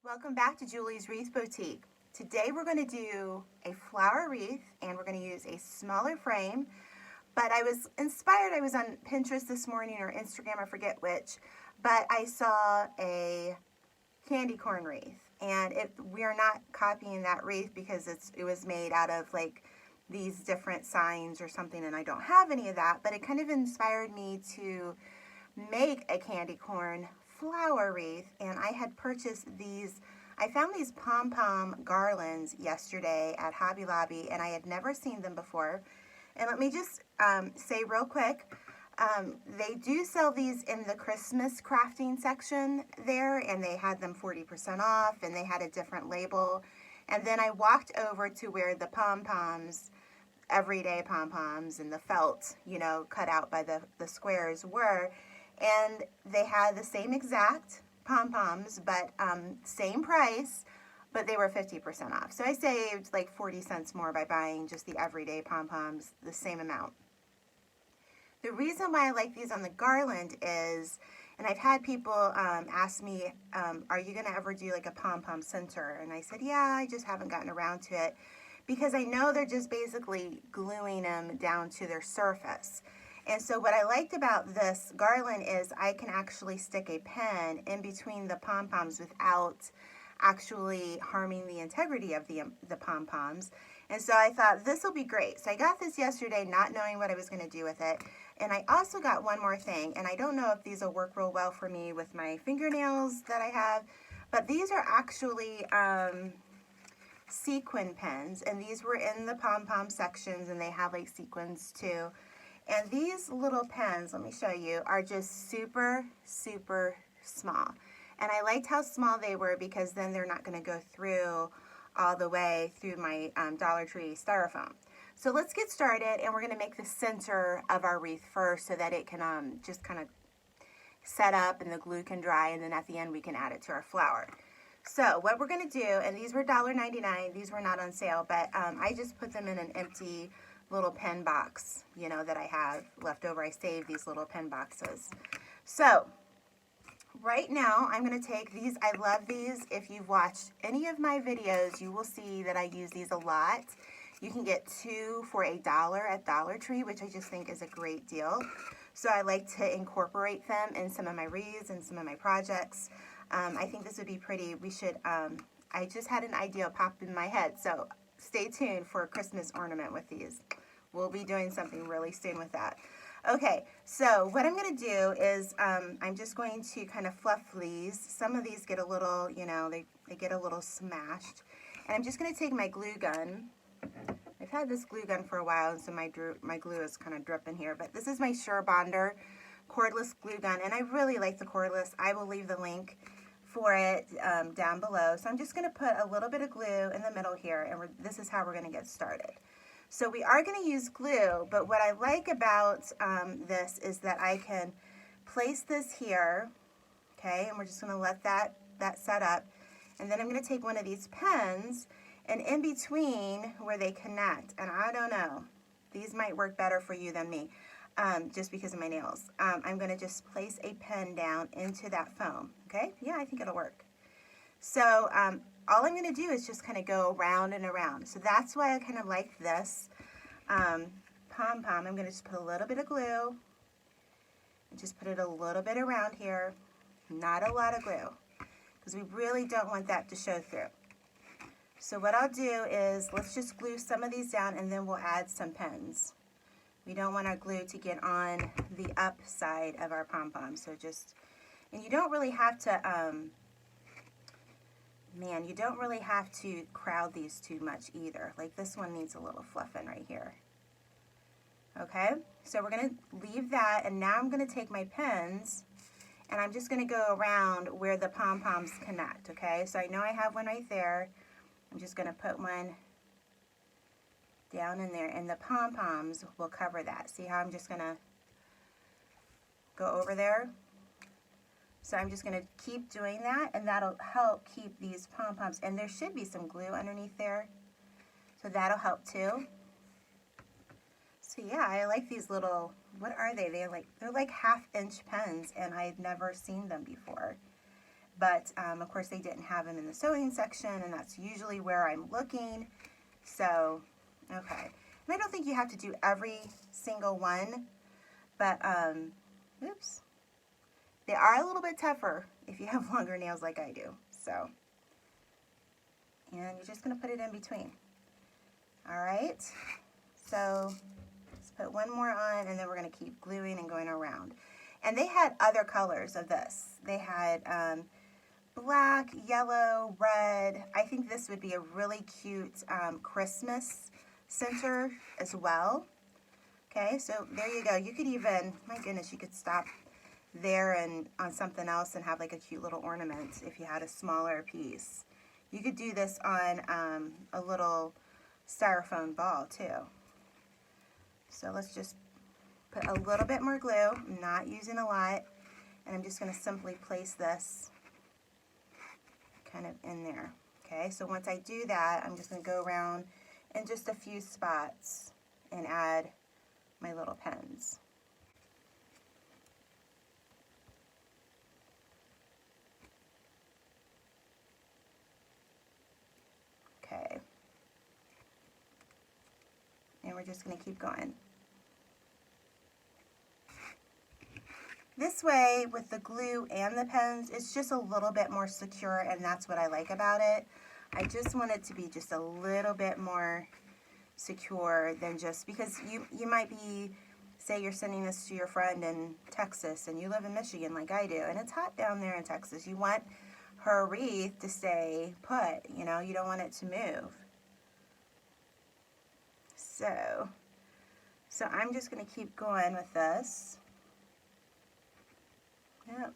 Welcome back to Julie's Wreath Boutique. Today we're going to do a flower wreath and we're going to use a smaller frame. But I was inspired, I was on Pinterest this morning or Instagram, I forget which, but I saw a candy corn wreath. And we are not copying that wreath because it was made out of like these different signs or something, and I don't have any of that, but it kind of inspired me to make a candy corn flower wreath. And I had purchased these, I found these Pom Pom Garlands yesterday at Hobby Lobby, and I had never seen them before. And let me just say real quick, they do sell these in the Christmas crafting section there, and they had them 40% off, and they had a different label. And then I walked over to where the Pom Poms, everyday Pom Poms, and the felt, cut out by the squares were, and they had the same exact Pom Poms, but same price, but they were 50% off. So I saved like 40 cents more by buying just the everyday Pom Poms, the same amount. The reason why I like these on the garland is, and I've had people ask me, are you going to ever do like a Pom Pom center? And I said, yeah, I just haven't gotten around to it, because I know they're just basically gluing them down to their surface. And so what I liked about this garland is I can actually stick a pen in between the Pom Poms without actually harming the integrity of the Pom Poms. And so I thought this will be great. So I got this yesterday not knowing what I was going to do with it. And I also got one more thing, and I don't know if these will work real well for me with my fingernails that I have, but these are actually sequin pens, and these were in the Pom Pom sections, and they have like sequins too. And these little pens, let me show you, are just super, super small. And I liked how small they were because then they're not going to go through all the way through my Dollar Tree Styrofoam. So let's get started, and we're going to make the center of our wreath first so that it can just kind of set up and the glue can dry, and then at the end we can add it to our flower. So what we're going to do, and these were $1.99, these were not on sale, but I just put them in an empty little pen box, that I have left over. I saved these little pen boxes. So right now I'm going to take these. I love these. If you've watched any of my videos, you will see that I use these a lot. You can get 2 for $1 at Dollar Tree, which I just think is a great deal. So I like to incorporate them in some of my wreaths and some of my projects. I think this would be pretty. We should, I just had an idea pop in my head, so stay tuned for a Christmas ornament with these. We'll be doing something really soon with that. Okay, so what I'm going to do is I'm just going to kind of fluff these. Some of these get a little, they get a little smashed. And I'm just going to take my glue gun. I've had this glue gun for a while, and so my glue is kind of dripping here. But this is my Sure Bonder cordless glue gun, and I really like the cordless. I will leave the link for it down below. So I'm just going to put a little bit of glue in the middle here, and this is how we're going to get started. So we are going to use glue, but what I like about this is that I can place this here, okay, and we're just going to let that set up, and then I'm going to take one of these pens, and in between where they connect, and I don't know, these might work better for you than me, just because of my nails. I'm going to just place a pen down into that foam, okay? Yeah, I think it'll work. So all I'm going to do is just kind of go around and around. So that's why I kind of like this Pom Pom. I'm going to just put a little bit of glue and just put it a little bit around here. Not a lot of glue, because we really don't want that to show through. So what I'll do is let's just glue some of these down, and then we'll add some pens. We don't want our glue to get on the up side of our Pom Pom. So just, and you don't really have to, you don't really have to crowd these too much either. Like this one needs a little fluffing right here. Okay, so we're going to leave that, and now I'm going to take my pens, and I'm just going to go around where the Pom Poms connect, okay? So I know I have one right there. I'm just going to put one down in there, and the Pom Poms will cover that. See how I'm just going to go over there? So I'm just going to keep doing that, and that'll help keep these Pom Poms, and there should be some glue underneath there, so that'll help too. So yeah, I like these little, what are they? They're like 1/2-inch pens, and I've never seen them before. but of course they didn't have them in the sewing section, and that's usually where I'm looking. So, okay. And I don't think you have to do every single one, but, oops. They are a little bit tougher if you have longer nails like I do. So, and you're just going to put it in between. All right. So, let's put one more on, and then we're going to keep gluing and going around. And they had other colors of this. They had black, yellow, red. I think this would be a really cute Christmas center as well. Okay, so there you go. You could even, my goodness, you could stop there and on something else and have like a cute little ornament if you had a smaller piece. You could do this on a little styrofoam ball too. So let's just put a little bit more glue. I'm not using a lot, and I'm just going to simply place this kind of in there. Okay, so once I do that, I'm just going to go around in just a few spots and add my little pens. Okay. And we're just going to keep going. This way, with the glue and the pens, it's just a little bit more secure, and that's what I like about it. I just want it to be just a little bit more secure than just, because you might be, say you're sending this to your friend in Texas, and you live in Michigan like I do, and it's hot down there in Texas. You want her wreath to stay put, you know, you don't want it to move. So I'm just going to keep going with this. Yep.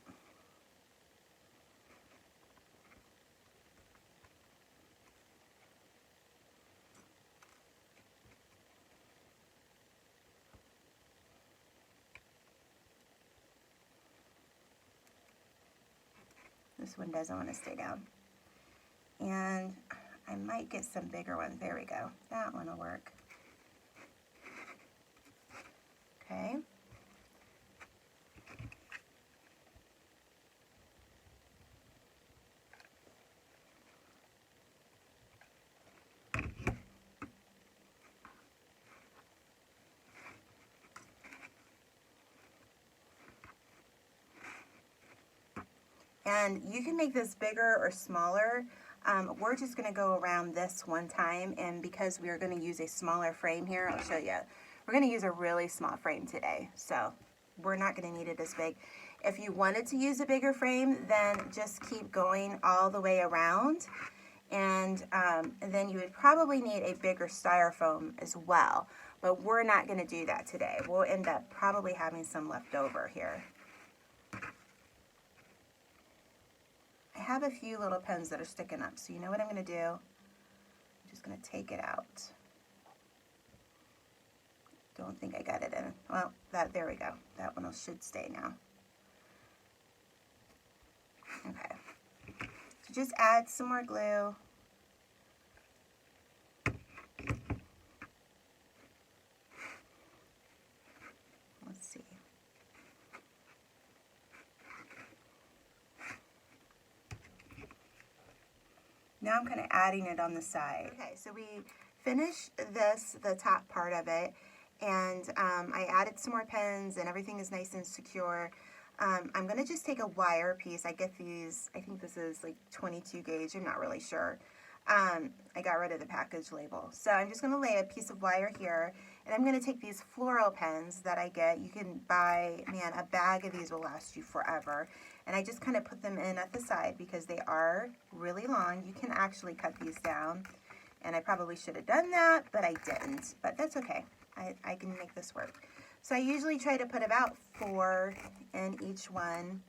This one doesn't want to stay down. And I might get some bigger ones. There we go. That one will work. Okay. And you can make this bigger or smaller. We're just going to go around this one time, and because we are going to use a smaller frame here, I'll show you. We're going to use a really small frame today, so we're not going to need it as big. If you wanted to use a bigger frame, then just keep going all the way around, and then you would probably need a bigger styrofoam as well, but we're not going to do that today. We'll end up probably having some left over here. I have a few little pens that are sticking up, so you know what I'm going to do? I'm just going to take it out. Don't think I got it in. Well, there we go. That one should stay now. Okay. So just add some more glue. Let's see. Now I'm kind of adding it on the side. Okay, so we finished the top part of it, and I added some more pens, and everything is nice and secure. I'm going to just take a wire piece. I get these, I think this is like 22 gauge, I'm not really sure. I got rid of the package label. So I'm just going to lay a piece of wire here, and I'm going to take these floral pens that I get. You can buy, man, a bag of these will last you forever. And I just kind of put them in at the side because they are really long. You can actually cut these down, and I probably should have done that, but I didn't. But that's okay. I can make this work. So I usually try to put about 4 in each one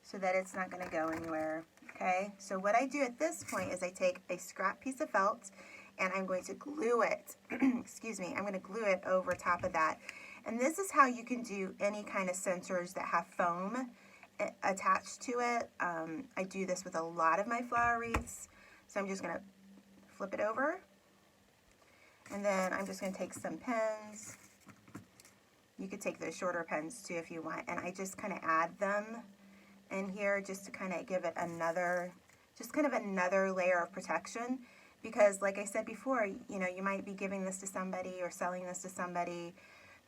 so that it's not going to go anywhere. Okay, so what I do at this point is I take a scrap piece of felt, and I'm going to glue it, excuse me, I'm going to glue it over top of that. And this is how you can do any kind of centers that have foam attached to it. I do this with a lot of my flower wreaths. So I'm just going to flip it over, and then I'm just going to take some pens. You could take the shorter pens too if you want, and I just kind of add them in here just to kind of give it another, just kind of another layer of protection. Because like I said before, you know, you might be giving this to somebody or selling this to somebody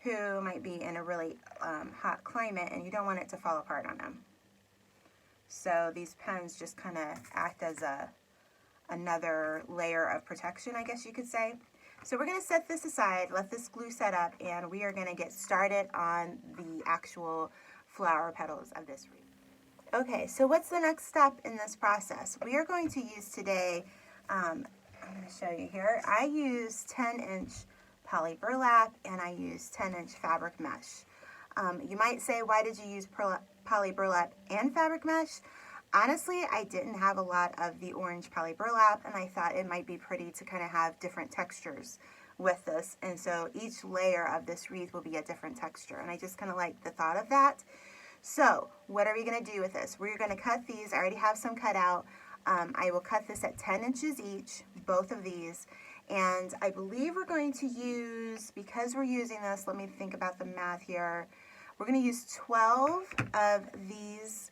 who might be in a really hot climate, and you don't want it to fall apart on them. So these pens just kind of act as another layer of protection, I guess you could say. So we're going to set this aside, let this glue set up, and we are going to get started on the actual flower petals of this wreath. Okay, so what's the next step in this process? We are going to use today, I'm going to show you here, I use 10-inch poly burlap and I use 10-inch fabric mesh. You might say, why did you use poly burlap and fabric mesh? Honestly, I didn't have a lot of the orange poly burlap, and I thought it might be pretty to kind of have different textures with this, and so each layer of this wreath will be a different texture, and I just kind of like the thought of that. So what are we going to do with this? We're going to cut these. I already have some cut out. I will cut this at 10 inches each, both of these, and I believe we're going to use, because we're using this, let me think about the math here, we're going to use 12 of these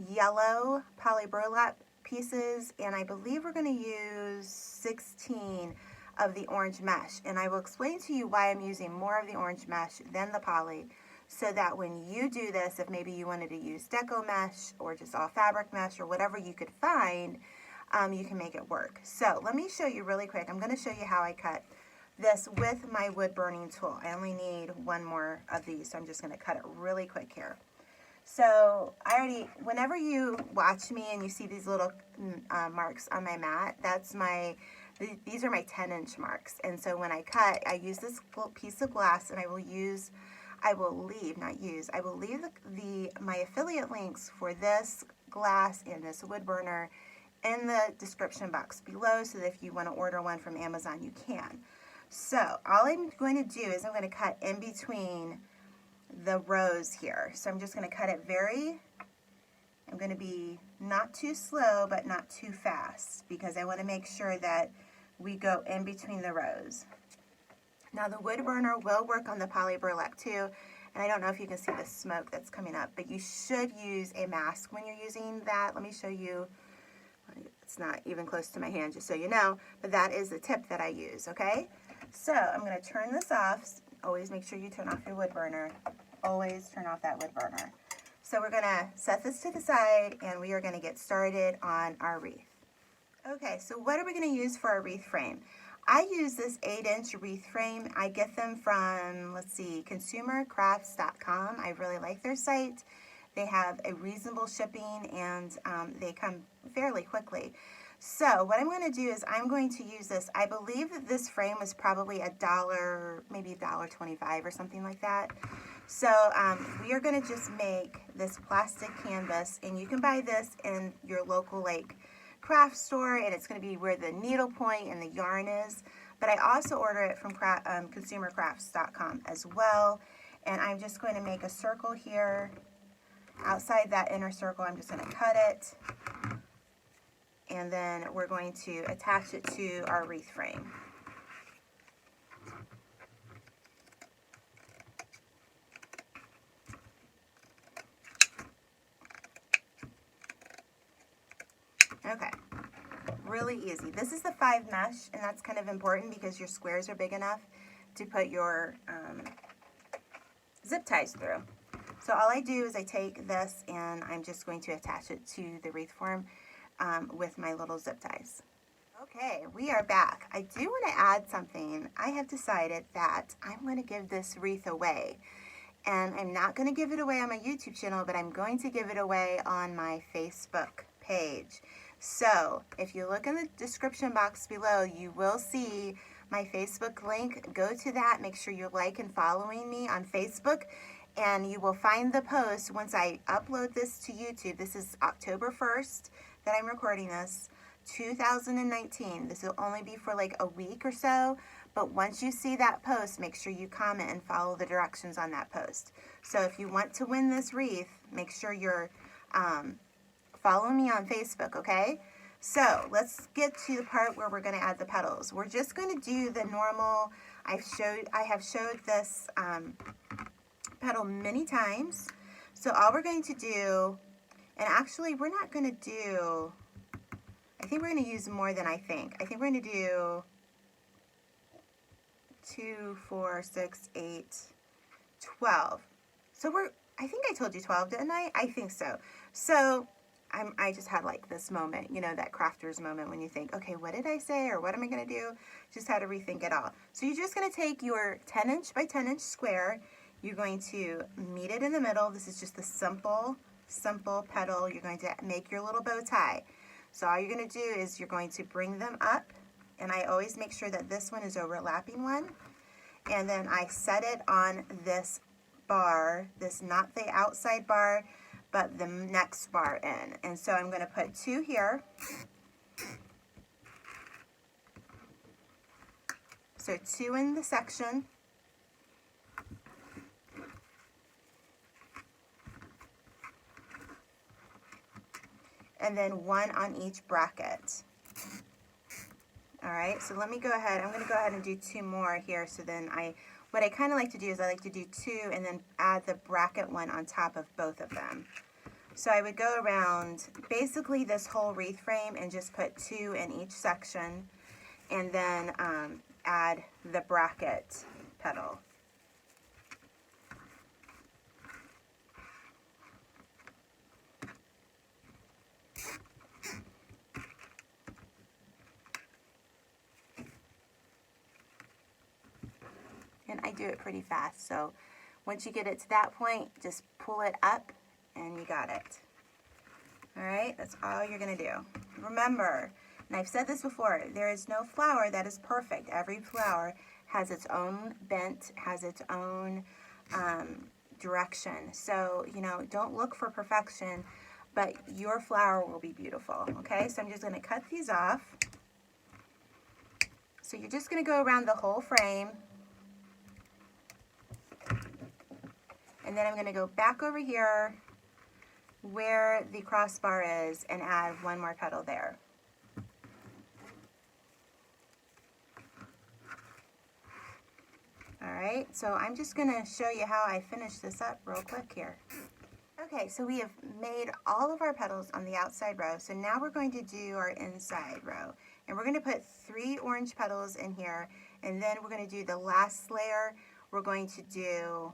yellow poly burlap pieces, and I believe we're going to use 16 of the orange mesh, and I will explain to you why I'm using more of the orange mesh than the poly, so that when you do this, if maybe you wanted to use deco mesh or just all fabric mesh or whatever you could find, you can make it work. So let me show you really quick. I'm going to show you how I cut this with my wood burning tool. I only need one more of these, so I'm just going to cut it really quick here. So whenever you watch me and you see these little marks on my mat, these are my 10-inch marks. And so when I cut, I use this piece of glass, and I will leave my affiliate links for this glass and this wood burner in the description box below, so that if you want to order one from Amazon, you can. So all I'm going to do is I'm going to cut in between the rows here. So I'm just going to cut it I'm going to be not too slow but not too fast, because I want to make sure that we go in between the rows. Now the wood burner will work on the poly burlap too, and I don't know if you can see the smoke that's coming up, but you should use a mask when you're using that. Let me show you. It's not even close to my hand, just so you know, but that is the tip that I use, okay? So I'm going to turn this off. Always make sure you turn off your wood burner. Always turn off that wood burner. So we're going to set this to the side, and we are going to get started on our wreath. Okay, so what are we going to use for our wreath frame? I use this 8-inch wreath frame. I get them from, let's see, consumercrafts.com. I really like their site. They have a reasonable shipping, and they come fairly quickly. So what I'm going to do is I'm going to use this. I believe that this frame was probably $1, maybe $1.25 or something like that. So we are going to just make this plastic canvas, and you can buy this in your local craft store, and it's going to be where the needle point and the yarn is. But I also order it from consumercrafts.com as well. And I'm just going to make a circle here. Outside that inner circle, I'm just going to cut it, and then we're going to attach it to our wreath frame. Okay, really easy. This is the 5 mesh, and that's kind of important because your squares are big enough to put your zip ties through. So all I do is I take this, and I'm just going to attach it to the wreath form with my little zip ties. Okay, we are back. I do want to add something. I have decided that I'm going to give this wreath away. And I'm not going to give it away on my YouTube channel, but I'm going to give it away on my Facebook page. So if you look in the description box below, you will see my Facebook link. Go to that. Make sure you're and following me on Facebook. And you will find the post once I upload this to YouTube. This is October 1st that I'm recording this, 2019. This will only be for a week or so, but once you see that post, make sure you comment and follow the directions on that post. So if you want to win this wreath, make sure you're following me on Facebook, okay? So let's get to the part where we're going to add the petals. We're just going to do the normal. I have showed this petal many times. So all we're going to do And actually, we're not going to do, I think we're going to use more than I think. I think we're going to do 2, 4, 6, 8, 12. So I think I told you 12, didn't I? I think so. So I just had like this moment, you know, that crafter's moment when you think, okay, what did I say, or what am I going to do? Just had to rethink it all. So you're just going to take your 10-inch by 10-inch square. You're going to meet it in the middle. This is just the simple petal. You're going to make your little bow tie. So all you're going to do is you're going to bring them up, and I always make sure that this one is overlapping one, and then I set it on this bar, not the outside bar, but the next bar in. And so I'm going to put 2 here. So 2 in the section. And then 1 on each bracket. All right, so let me go ahead. I'm going to go ahead and do 2 more here. So then what I kind of like to do is I like to do 2 and then add the bracket one on top of both of them. So I would go around basically this whole wreath frame and just put 2 in each section, and then add the bracket petal. And I do it pretty fast, so once you get it to that point, just pull it up and you got it. All right, that's all you're gonna do. Remember, and I've said this before, there is no flower that is perfect. Every flower has its own bent, has its own direction. So, you know, don't look for perfection, but your flower will be beautiful, okay? So I'm just gonna cut these off. So you're just gonna go around the whole frame, and then I'm gonna go back over here where the crossbar is and add 1 more petal there. All right, so I'm just gonna show you how I finish this up real quick here. Okay, so we have made all of our petals on the outside row, so now we're going to do our inside row. And we're gonna put 3 orange petals in here, and then we're gonna do the last layer. We're going to do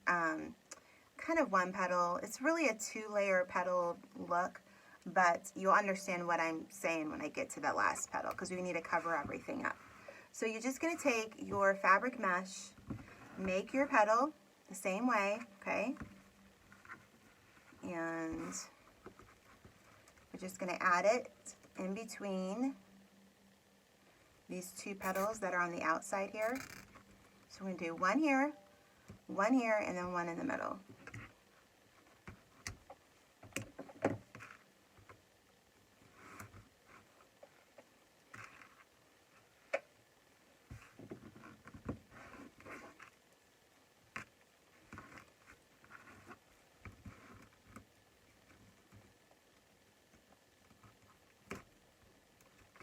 kind of 1 petal. It's really a 2-layer petal look, but you'll understand what I'm saying when I get to that last petal, because we need to cover everything up. So you're just going to take your fabric mesh, make your petal the same way, okay? And we're just going to add it in between these 2 petals that are on the outside here. So we're going to do 1 here, 1 here, and then 1 in the middle.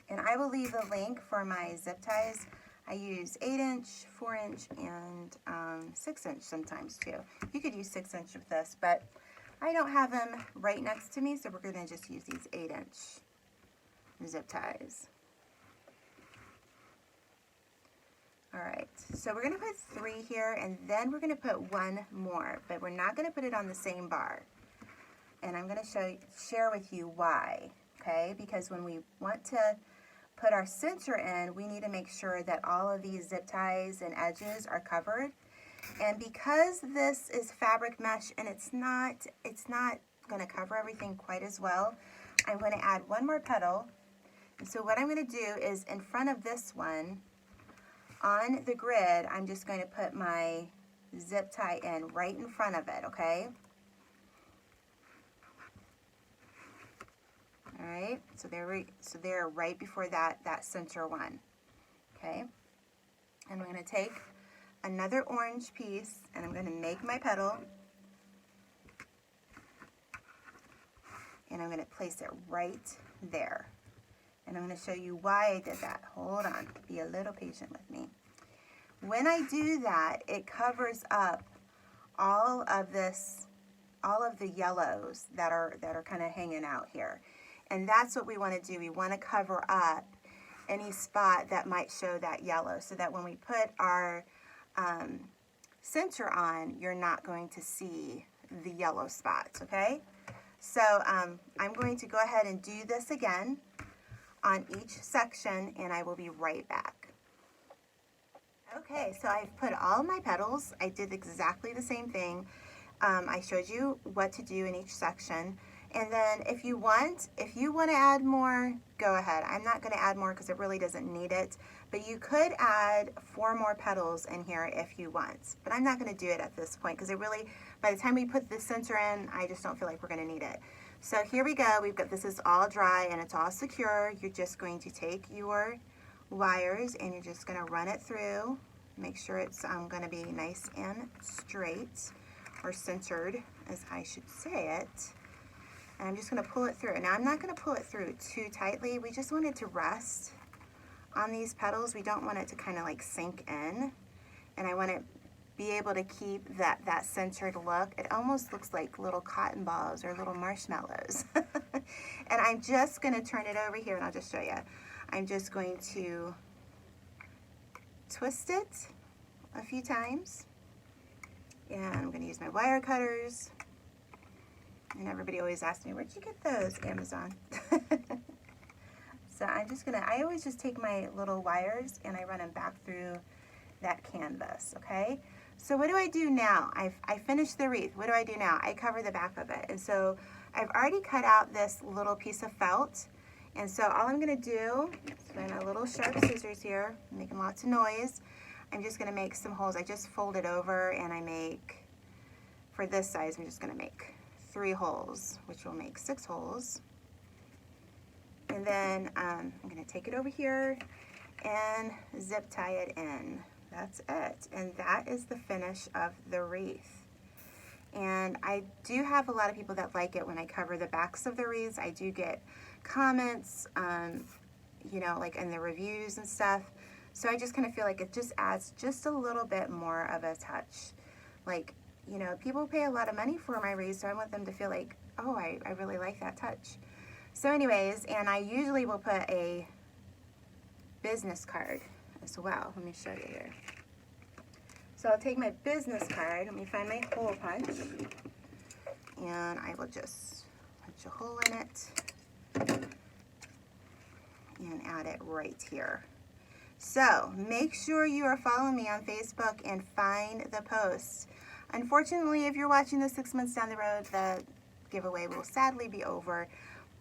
And I will leave a link for my zip ties. I use 8-inch, 4-inch, and 6-inch sometimes too. You could use 6-inch with this, but I don't have them right next to me, so we're going to just use these 8-inch zip ties. All right, so we're going to put 3 here, and then we're going to put 1 more, but we're not going to put it on the same bar. And I'm going to share with you why, okay? Because when we want to put our center in, we need to make sure that all of these zip ties and edges are covered. And because this is fabric mesh and it's not going to cover everything quite as well, I'm going to add 1 more petal. And so what I'm going to do is in front of this one, on the grid, I'm just going to put my zip tie in right in front of it, okay? All right, so they're right before that center one, okay? And I'm going to take another orange piece, and I'm going to make my petal, and I'm going to place it right there. And I'm going to show you why I did that. Hold on, be a little patient with me. When I do that, it covers up all of this all of the yellows that are kind of hanging out here. And that's what we want to do. We want to cover up any spot that might show that yellow, so that when we put our center on, you're not going to see the yellow spots, okay? So I'm going to go ahead and do this again on each section, and I will be right back. Okay, so I've put all my petals. I did exactly the same thing. I showed you what to do in each section. And then if you want to add more, go ahead. I'm not going to add more because it really doesn't need it. But you could add 4 more petals in here if you want. But I'm not going to do it at this point because it really, by the time we put the center in, I just don't feel like we're going to need it. So here we go. We've got, this is all dry and it's all secure. You're just going to take your wires and you're just going to run it through. Make sure it's going to be nice and straight, or centered, as I should say it. And I'm just going to pull it through. Now I'm not going to pull it through too tightly. We just want it to rest on these petals. We don't want it to kind of like sink in. And I want to be able to keep that centered look. It almost looks like little cotton balls or little marshmallows. And I'm just going to turn it over here and I'll just show you. I'm just going to twist it a few times. And I'm going to use my wire cutters. And everybody always asks me, where'd you get those? Amazon. So I'm just gonna, I always just take my little wires and I run them back through that canvas, okay? So what do I do now? I finished the wreath. What do I do now? I cover the back of it. And so I've already cut out this little piece of felt. And so all I'm gonna do, with my little sharp scissors here, making lots of noise, I'm just gonna make some holes. I just fold it over and I make, for this size, I'm just gonna make 3 holes, which will make 6 holes. And then I'm going to take it over here and zip tie it in. That's it. And that is the finish of the wreath. And I do have a lot of people that like it when I cover the backs of the wreaths. I do get comments, you know, like in the reviews and stuff. So I just kind of feel like it just adds just a little bit more of a touch. Like, you know, people pay a lot of money for my wreaths, so I want them to feel like, oh, I really like that touch. So anyways, and I usually will put a business card as well. Let me show you here. So I'll take my business card, let me find my hole punch, and I will just punch a hole in it and add it right here. So make sure you are following me on Facebook and find the posts. Unfortunately, if you're watching this 6 months down the road, the giveaway will sadly be over.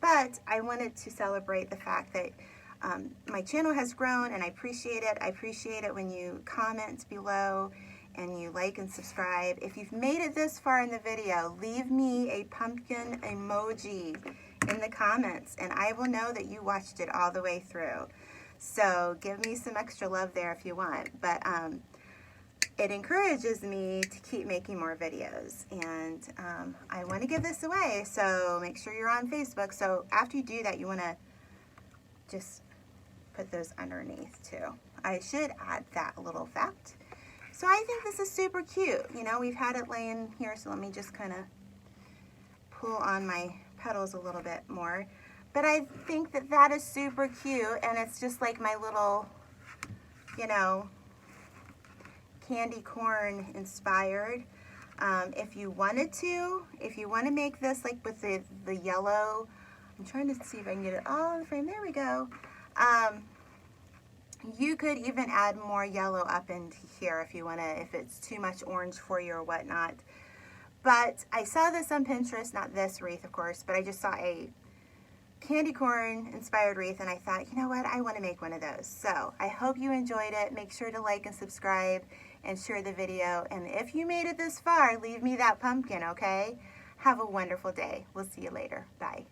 But I wanted to celebrate the fact that my channel has grown, and I appreciate it. I appreciate it when you comment below and you like and subscribe. If you've made it this far in the video, leave me a pumpkin emoji in the comments, and I will know that you watched it all the way through. So give me some extra love there if you want. But it encourages me to keep making more videos, and I want to give this away, so make sure you're on Facebook. So after you do that, you want to just put those underneath too. I should add that little fact. So I think this is super cute. You know, we've had it laying here, so let me just kind of pull on my petals a little bit more. But I think that that is super cute, and it's just like my little, you know, candy corn inspired. If you wanted to, if you want to make this like with the yellow, I'm trying to see if I can get it all in the frame. There we go. You could even add more yellow up into here if you want to, if it's too much orange for you or whatnot. But I saw this on Pinterest, not this wreath of course, but I just saw a candy corn inspired wreath and I thought, you know what, I want to make one of those. So I hope you enjoyed it. Make sure to like and subscribe and share the video. And if you made it this far, leave me that pumpkin, okay? Have a wonderful day. We'll see you later. Bye.